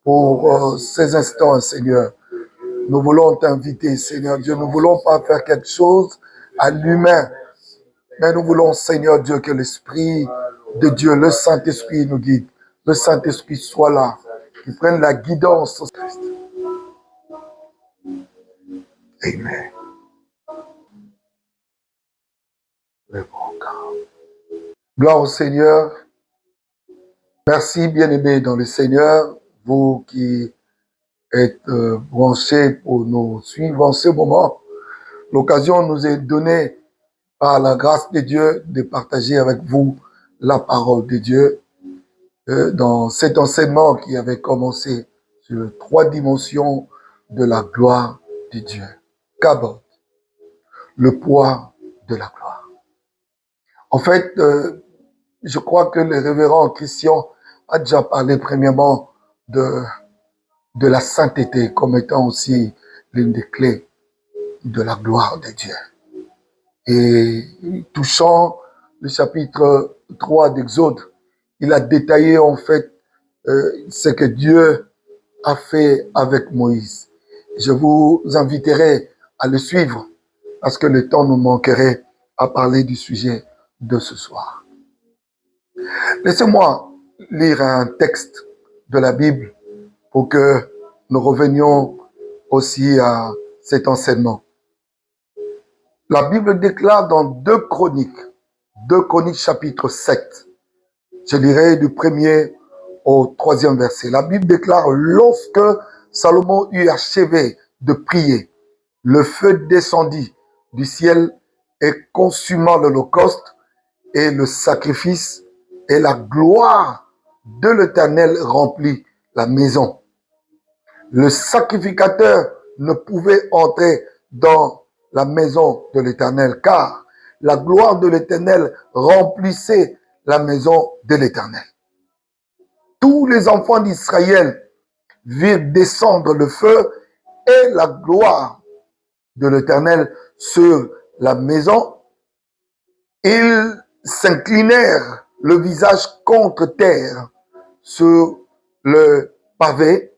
pour ces instants, Seigneur. Nous voulons t'inviter, Seigneur Dieu. Nous ne voulons pas faire quelque chose à l'humain, mais nous voulons, Seigneur Dieu, que l'Esprit de Dieu, le Saint-Esprit nous guide. Le Saint-Esprit soit là, qu'il prenne la guidance. Amen. Gloire au Seigneur. Merci, bien-aimés dans le Seigneur, vous qui êtes branchés pour nous suivre en ce moment. L'occasion nous est donnée par la grâce de Dieu de partager avec vous la parole de Dieu dans cet enseignement qui avait commencé sur 3 dimensions de la gloire de Dieu. Kabod, le poids de la gloire. En fait, je crois que le révérend Christian a déjà parlé premièrement de la sainteté comme étant aussi l'une des clés de la gloire de Dieu. Et touchant le chapitre 3 d'Exode, il a détaillé en fait ce que Dieu a fait avec Moïse. Je vous inviterai à le suivre parce que le temps nous manquerait à parler du sujet de ce soir. Laissez-moi lire un texte de la Bible pour que nous revenions aussi à cet enseignement. La Bible déclare dans 2 Chroniques chapitre 7, je lirai du 1er au 3e verset. La Bible déclare, lorsque Salomon eut achevé de prier, le feu descendit du ciel et consuma l'holocauste et le sacrifice, et la gloire de l'Éternel remplit la maison. Le sacrificateur ne pouvait entrer dans la maison de l'Éternel, car la gloire de l'Éternel remplissait la maison de l'Éternel. Tous les enfants d'Israël virent descendre le feu et la gloire de l'Éternel sur la maison. Ils s'inclinèrent le visage contre terre sur le pavé,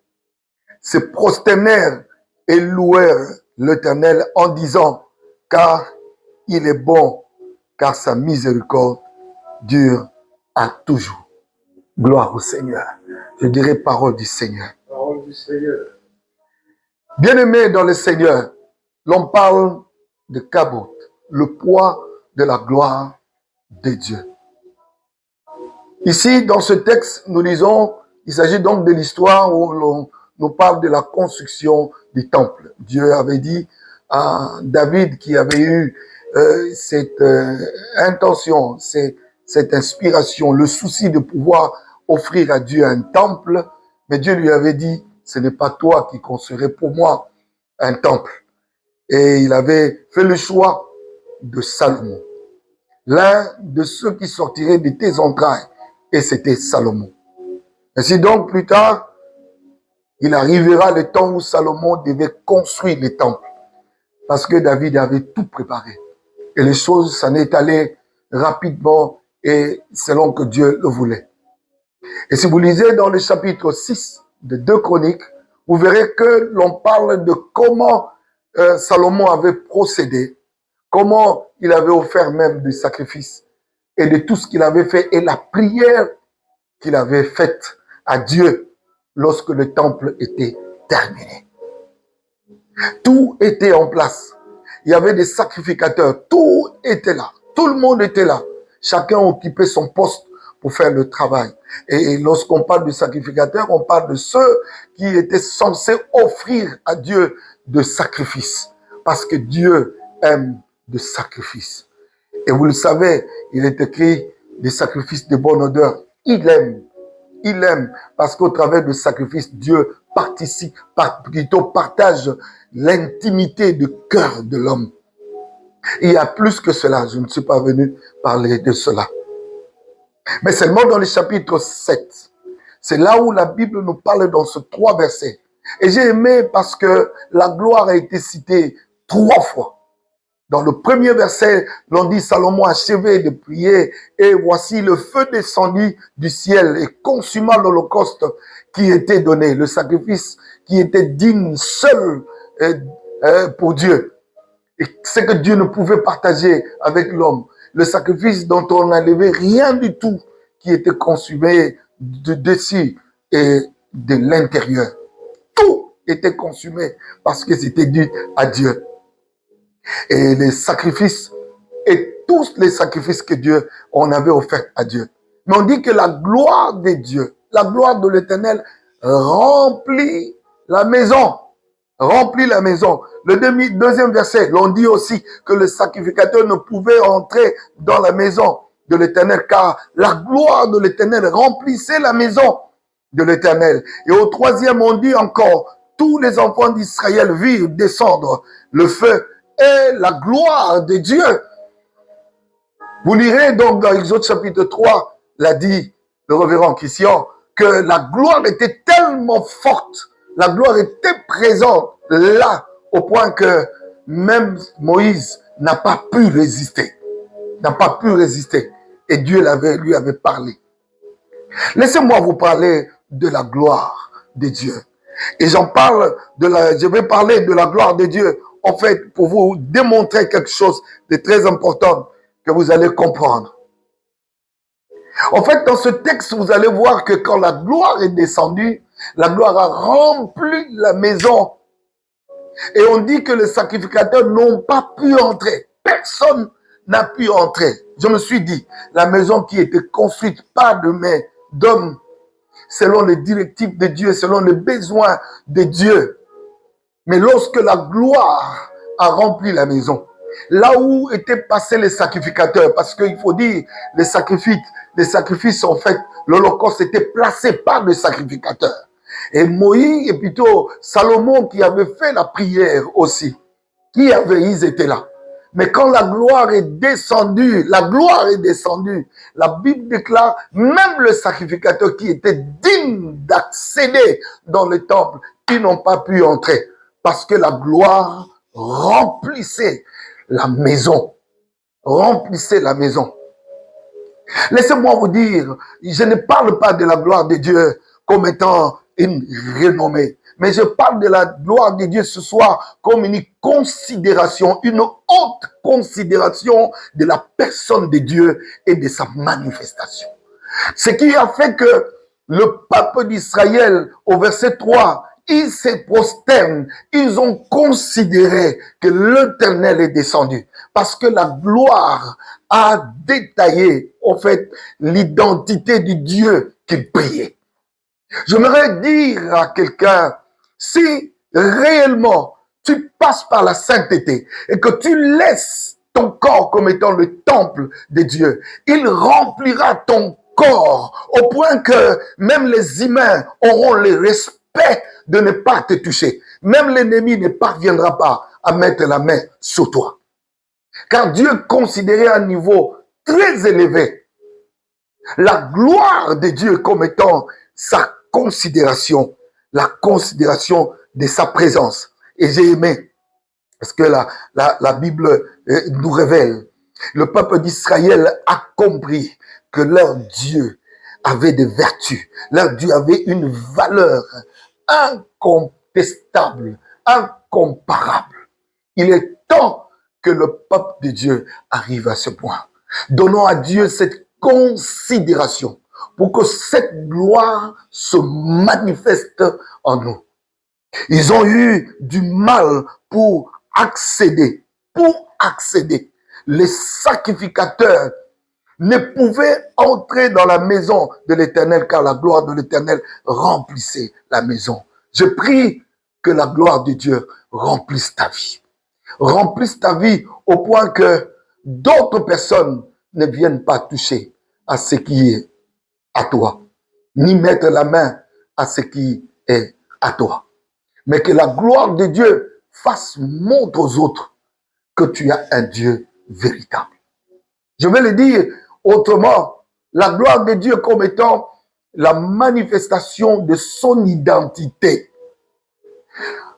se prosternèrent et louèrent l'Éternel en disant, car il est bon, car sa miséricorde dure à toujours. Gloire au Seigneur. Je dirai parole du Seigneur. Parole du Seigneur. Bien-aimés dans le Seigneur, l'on parle de Kabod, le poids de la gloire de Dieu. Ici, dans ce texte, nous lisons, il s'agit donc de l'histoire où l'on nous parle de la construction du temple. Dieu avait dit à David qui avait eu cette intention, cette inspiration, le souci de pouvoir offrir à Dieu un temple, mais Dieu lui avait dit, ce n'est pas toi qui construirais pour moi un temple. Et il avait fait le choix de Salomon, l'un de ceux qui sortiraient de tes entrailles, et c'était Salomon. Ainsi donc, plus tard, il arrivera le temps où Salomon devait construire le temple, parce que David avait tout préparé. Et les choses s'en est allées rapidement et selon que Dieu le voulait. Et si vous lisez dans le chapitre 6 de 2 Chroniques, vous verrez que l'on parle de comment Salomon avait procédé, comment il avait offert même du sacrifice et de tout ce qu'il avait fait et la prière qu'il avait faite à Dieu lorsque le temple était terminé. Tout était en place. Il y avait des sacrificateurs. Tout était là. Tout le monde était là. Chacun occupait son poste pour faire le travail. Et lorsqu'on parle de sacrificateurs, on parle de ceux qui étaient censés offrir à Dieu de sacrifices. Parce que Dieu aime de sacrifices. Et vous le savez, il est écrit des sacrifices de bonne odeur. Il aime. Il aime parce qu'au travers du sacrifice, Dieu partage l'intimité du cœur de l'homme. Il y a plus que cela. Je ne suis pas venu parler de cela. Mais seulement dans le chapitre 7. C'est là où la Bible nous parle dans ces 3 versets. Et j'ai aimé parce que la gloire a été citée 3 fois. Dans le premier verset, l'on dit Salomon achevé de prier et voici le feu descendit du ciel et consuma l'holocauste qui était donné, le sacrifice qui était digne seul pour Dieu. Et ce que Dieu ne pouvait partager avec l'homme. Le sacrifice dont on n'enlevait rien du tout, qui était consumé de dessus et de l'intérieur. Tout était consumé parce que c'était dû à Dieu. Et les sacrifices, et tous les sacrifices que Dieu, on avait offerts à Dieu. Mais on dit que la gloire de Dieu, la gloire de l'Éternel remplit la maison. Remplit la maison. Le deuxième verset, l'on dit aussi que le sacrificateur ne pouvait entrer dans la maison de l'Éternel, car la gloire de l'Éternel remplissait la maison de l'Éternel. Et au troisième, on dit encore, tous les enfants d'Israël virent descendre le feu et la gloire de Dieu. Vous lirez donc dans Exode chapitre 3, l'a dit le révérend Christian, que la gloire était tellement forte, la gloire était présente là, au point que même Moïse n'a pas pu résister. N'a pas pu résister. Et Dieu lui avait parlé. Laissez-moi vous parler de la gloire de Dieu. Et je vais parler de la gloire de Dieu, en fait, pour vous démontrer quelque chose de très important que vous allez comprendre. En fait, dans ce texte, vous allez voir que quand la gloire est descendue, la gloire a rempli la maison. Et on dit que les sacrificateurs n'ont pas pu entrer. Personne n'a pu entrer. Je me suis dit, la maison qui était construite par de mains d'hommes, selon les directives de Dieu, selon les besoins de Dieu. Mais lorsque la gloire a rempli la maison, là où étaient passés les sacrificateurs, parce qu'il faut dire, les sacrifices en fait, l'Holocauste était placé par les sacrificateurs. Et Moïse, et plutôt Salomon qui avait fait la prière aussi, ils étaient là. Mais quand la gloire est descendue, la Bible déclare, même le sacrificateur qui était digne d'accéder dans le temple, ils n'ont pas pu entrer. Parce que la gloire remplissait la maison. Remplissait la maison. Laissez-moi vous dire, je ne parle pas de la gloire de Dieu comme étant une renommée. Mais je parle de la gloire de Dieu ce soir comme une considération, une haute considération de la personne de Dieu et de sa manifestation. Ce qui a fait que le peuple d'Israël, au verset 3, ils se prosternent, ils ont considéré que l'Éternel est descendu. Parce que la gloire a détaillé, en fait, l'identité du Dieu qu'il priait. J'aimerais dire à quelqu'un, si réellement tu passes par la sainteté et que tu laisses ton corps comme étant le temple de Dieu, il remplira ton corps au point que même les humains auront le respect de ne pas te toucher. Même l'ennemi ne parviendra pas à mettre la main sur toi. Car Dieu considérait un niveau très élevé la gloire de Dieu comme étant sa considération, la considération de sa présence. Et j'ai aimé, parce que la Bible nous révèle, le peuple d'Israël a compris que leur Dieu avait des vertus, leur Dieu avait une valeur incontestable, incomparable. Il est temps que le peuple de Dieu arrive à ce point. Donnons à Dieu cette considération pour que cette gloire se manifeste en nous. Ils ont eu du mal pour accéder. Les sacrificateurs ne pouvaient entrer dans la maison de l'Éternel car la gloire de l'Éternel remplissait la maison. Je prie que la gloire de Dieu remplisse ta vie. Remplisse ta vie au point que d'autres personnes ne viennent pas toucher à ce qui est à toi, ni mettre la main à ce qui est à toi. Mais que la gloire de Dieu fasse montre aux autres que tu as un Dieu véritable. Je vais le dire autrement, la gloire de Dieu comme étant la manifestation de son identité.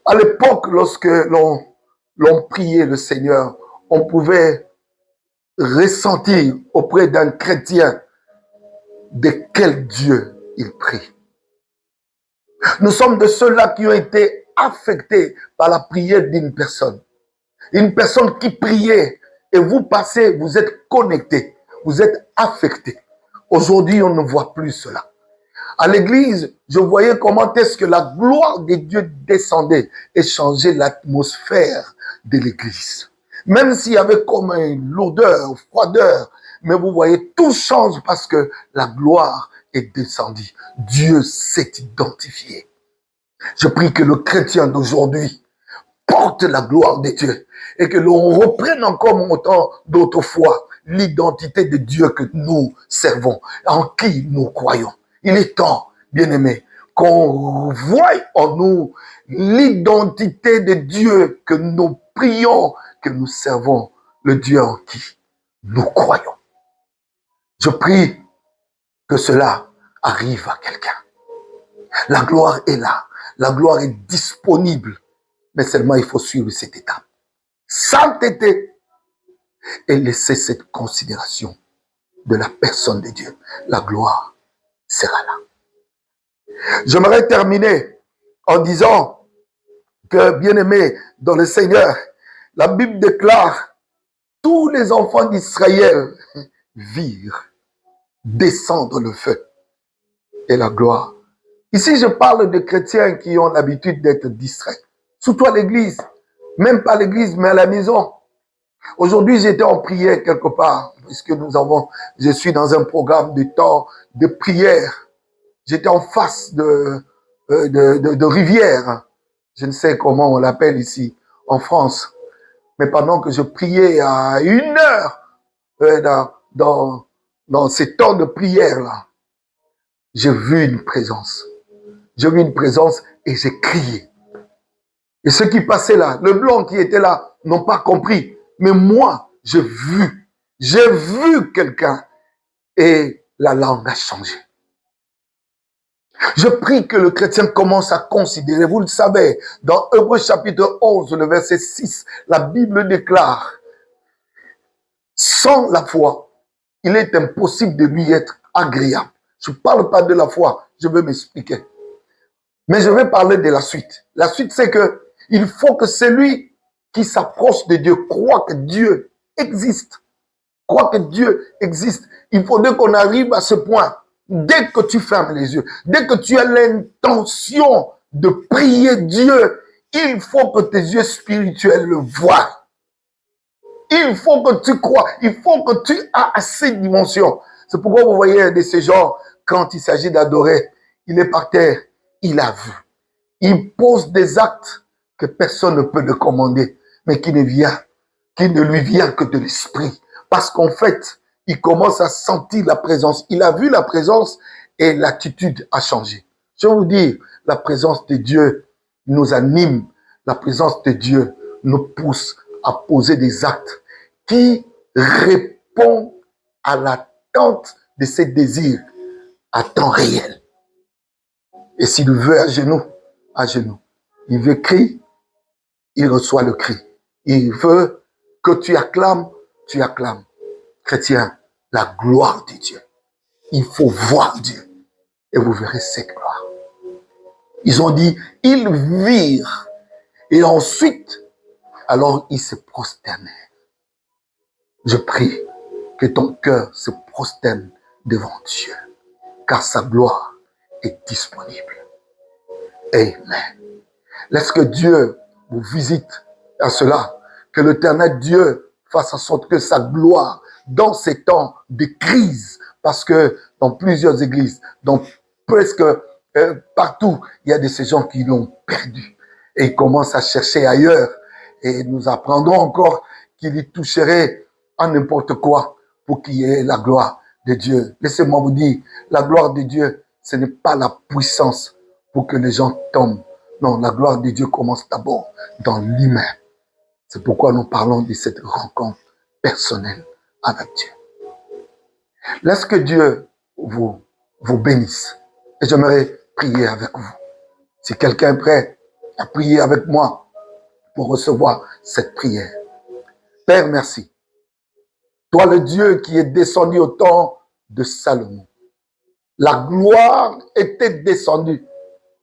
À l'époque, lorsque l'on priait le Seigneur, on pouvait ressentir auprès d'un chrétien de quel Dieu il prie. Nous sommes de ceux-là qui ont été affectés par la prière d'une personne. Une personne qui priait et vous passez, vous êtes connectés, vous êtes affectés. Aujourd'hui, on ne voit plus cela. À l'église, je voyais comment est-ce que la gloire de Dieu descendait et changeait l'atmosphère de l'église. Même s'il y avait comme une lourdeur, une froideur, mais vous voyez, tout change parce que la gloire est descendue. Dieu s'est identifié. Je prie que le chrétien d'aujourd'hui porte la gloire de Dieu et que l'on reprenne encore autant d'autrefois l'identité de Dieu que nous servons, en qui nous croyons. Il est temps, bien-aimés, qu'on voie en nous l'identité de Dieu, que nous prions, que nous servons le Dieu en qui nous croyons. Je prie que cela arrive à quelqu'un. La gloire est là. La gloire est disponible. Mais seulement il faut suivre cette étape. Sainteté et laisser cette considération de la personne de Dieu. La gloire sera là. J'aimerais terminer en disant que, bien-aimés dans le Seigneur, la Bible déclare tous les enfants d'Israël virent descendre le feu et la gloire. Ici, je parle de chrétiens qui ont l'habitude d'être distraits. Surtout à l'église. Même pas à l'église, mais à la maison. Aujourd'hui, j'étais en prière quelque part, puisque je suis dans un programme de temps de prière. J'étais en face de rivière. Je ne sais comment on l'appelle ici, en France. Mais pendant que je priais à 1 heure, dans ces temps de prière-là, j'ai vu une présence. J'ai vu une présence et j'ai crié. Et ceux qui passaient là, le blanc qui était là, n'ont pas compris. Mais moi, j'ai vu quelqu'un et la langue a changé. Je prie que le chrétien commence à considérer, vous le savez, dans Hébreux chapitre 11, le verset 6, la Bible déclare, sans la foi, il est impossible de lui être agréable. Je ne parle pas de la foi, je veux m'expliquer. Mais je vais parler de la suite. La suite, c'est que il faut que celui qui s'approche de Dieu croit que Dieu existe. Croit que Dieu existe. Il faudrait qu'on arrive à ce point. Dès que tu fermes les yeux, dès que tu as l'intention de prier Dieu, il faut que tes yeux spirituels le voient. Il faut que tu crois. Il faut que tu aies assez de dimensions. C'est pourquoi vous voyez de ces gens, quand il s'agit d'adorer, il est par terre, il a vu. Il pose des actes que personne ne peut le commander, mais qui ne lui vient que de l'esprit. Parce qu'en fait, il commence à sentir la présence. Il a vu la présence et l'attitude a changé. Je vais vous dire, la présence de Dieu nous anime. La présence de Dieu nous pousse à poser des actes qui répondent à l'attente de ses désirs à temps réel. Et s'il veut à genoux, à genoux. Il veut crier, il reçoit le cri. Il veut que tu acclames, tu acclames. Chrétien, la gloire de Dieu. Il faut voir Dieu et vous verrez cette gloire. Ils ont dit, ils virent et ensuite, alors ils se prosternèrent. Je prie que ton cœur se prosterne devant Dieu, car sa gloire est disponible. Amen. Laisse que Dieu vous visite à cela, que l'Éternel Dieu fasse en sorte que sa gloire, dans ces temps de crise, parce que dans plusieurs églises, dans presque partout, il y a de ces gens qui l'ont perdu et ils commencent à chercher ailleurs et nous apprendrons encore qu'il y toucherait à n'importe quoi pour qu'il y ait la gloire de Dieu. Laissez-moi vous dire, la gloire de Dieu, ce n'est pas la puissance pour que les gens tombent. Non, la gloire de Dieu commence d'abord dans l'humain. C'est pourquoi nous parlons de cette rencontre personnelle avec Dieu. Laisse que Dieu vous bénisse. Et j'aimerais prier avec vous. Si quelqu'un est prêt à prier avec moi pour recevoir cette prière. Père, merci. Toi, le Dieu qui est descendu au temps de Salomon. La gloire était descendue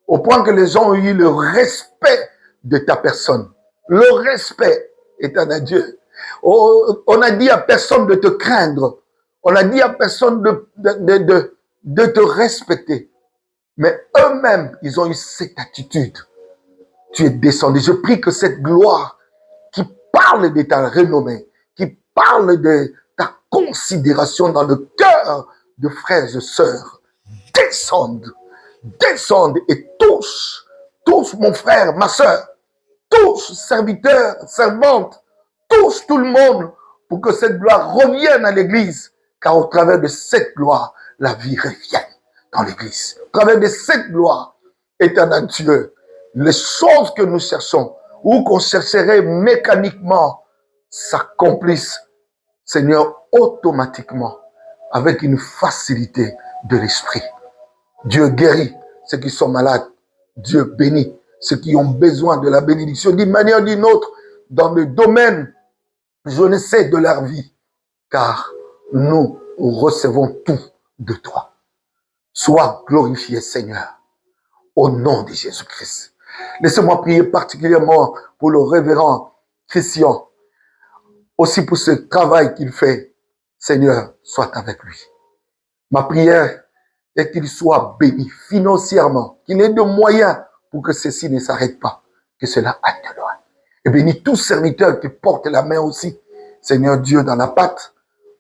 au point que les gens ont eu le respect de ta personne. Le respect, éternel Dieu. On a dit à personne de te craindre. On a dit à personne de te respecter. Mais eux-mêmes, ils ont eu cette attitude. Tu es descendu. Je prie que cette gloire qui parle de ta renommée, qui parle de ta considération dans le cœur de frères et sœurs, descende et touche mon frère, ma sœur, touche serviteurs, servantes, touche tout le monde pour que cette gloire revienne à l'église, car au travers de cette gloire, la vie revienne dans l'église. Au travers de cette gloire, éternel Dieu, les choses que nous cherchons ou qu'on chercherait mécaniquement s'accomplissent, Seigneur, automatiquement, avec une facilité de l'esprit. Dieu guérit ceux qui sont malades. Dieu bénit ceux qui ont besoin de la bénédiction d'une manière ou d'une autre dans le domaine, je ne sais, de leur vie. Car nous recevons tout de toi. Sois glorifié, Seigneur, au nom de Jésus-Christ. Laissez-moi prier particulièrement pour le révérend Christian, aussi pour ce travail qu'il fait. Seigneur, sois avec lui. Ma prière est qu'il soit béni financièrement, qu'il ait de moyens pour que ceci ne s'arrête pas, que cela aille de loin. Et bénis tous serviteurs qui portent la main aussi, Seigneur Dieu, dans la pâte,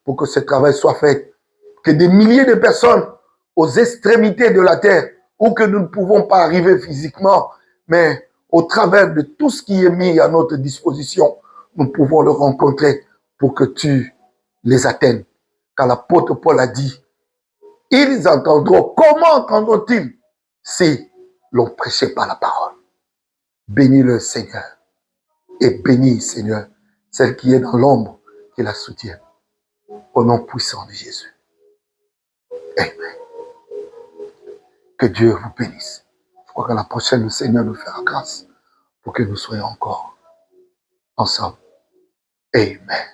pour que ce travail soit fait. Que des milliers de personnes aux extrémités de la terre, où que nous ne pouvons pas arriver physiquement, mais au travers de tout ce qui est mis à notre disposition, nous pouvons le rencontrer pour que tu les atteignes. Car l'apôtre Paul a dit, ils entendront. Comment entendront-ils si l'on prêchait pas la parole? Bénis-le, Seigneur. Et bénis, Seigneur, celle qui est dans l'ombre, qui la soutienne. Au nom puissant de Jésus. Amen. Que Dieu vous bénisse. Je crois qu'à la prochaine, le Seigneur nous fera grâce pour que nous soyons encore ensemble. Amen.